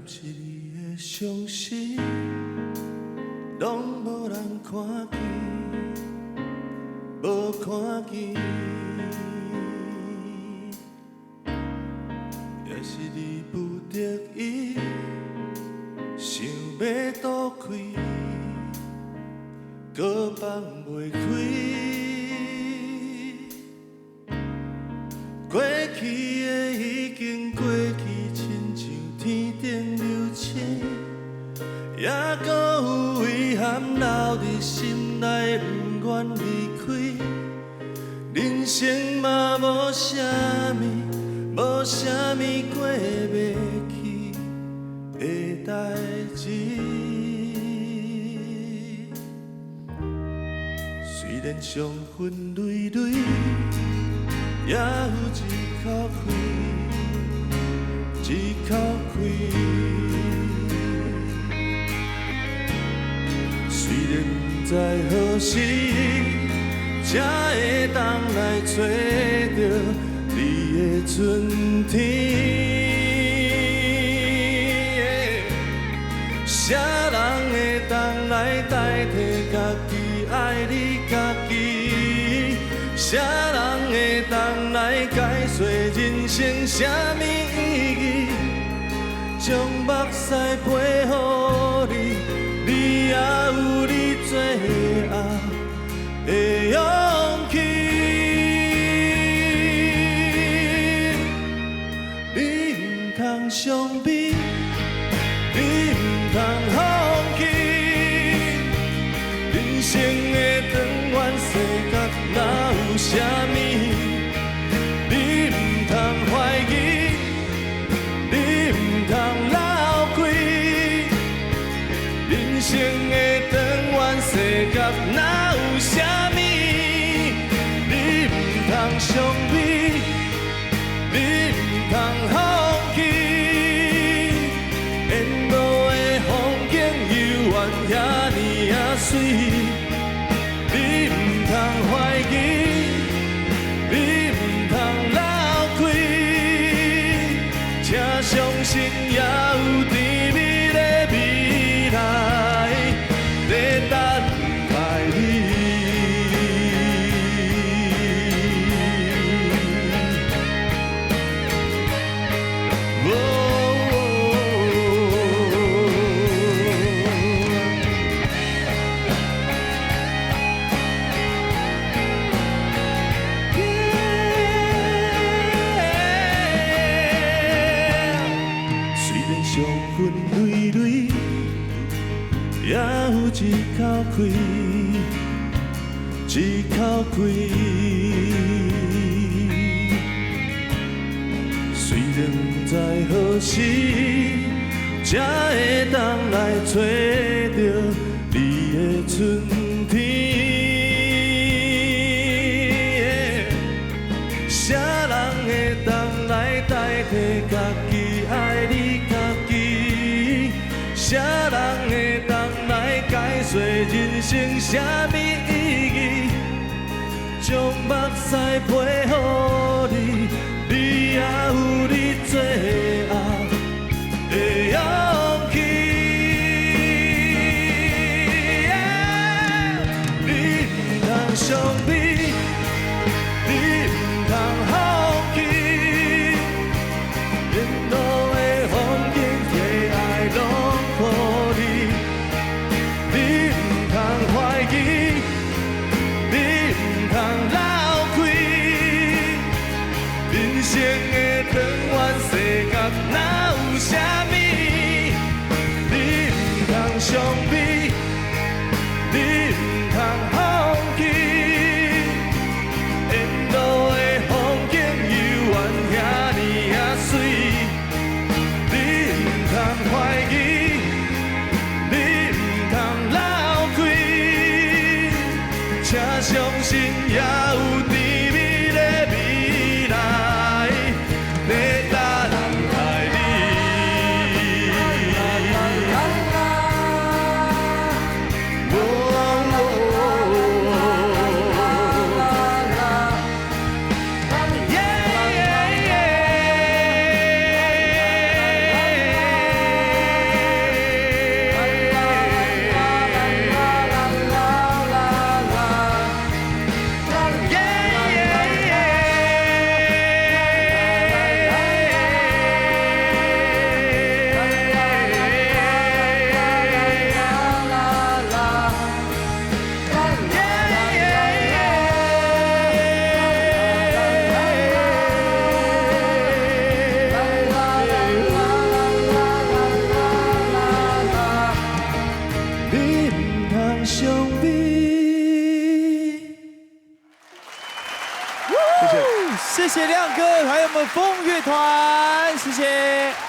是你的伤心，拢无人看见，无看见。也是你不得已，想要躲开，搁放袂开。过去的已经过去，亲像天顶流星，也搁有遗憾留伫心内，不愿离开。人生嘛无啥物，无啥物过袂去的代志。虽然伤痕累累，也有一口气，一口气。虽然不知何时，才会当来找到你的春天。啥人会当来代替家己爱你家己？啥人会当来解说人生啥物意义？将目屎陪予你，你也有你做后的勇气。你不通伤悲，你不通放弃。人生的长远世界哪有啥物？你不通怀疑，你不通流开。人生的长远世界哪有啥物？你不通伤悲，你不通放弃。沿路的风景犹原遐尼啊水，你不通怀疑。你不通流开，请相信也有甜蜜的未来在等待你。伤痕累累，也有一口气，一口气。虽然不知何时，才会当来找到你的春天。啥人会当来代替家己爱你家己？啥人会当来解说人生啥物意义？将目屎陪予你，你也有你做后的勇气。你不通伤悲，你不通放弃。沿路的风景，替爱拢予你。你不通怀疑，你不通流开。人生的长远世界哪有啥物？你不通伤悲，你不通放弃。沿路的风景犹原遐尼啊水，你不通怀疑，你不通流开。请相信也有甜蜜的未来在等待你。耶！ Yeah, yeah, yeah. 耶！ Yeah, yeah, yeah. 耶！谢亮哥，还有我们风乐团，谢谢。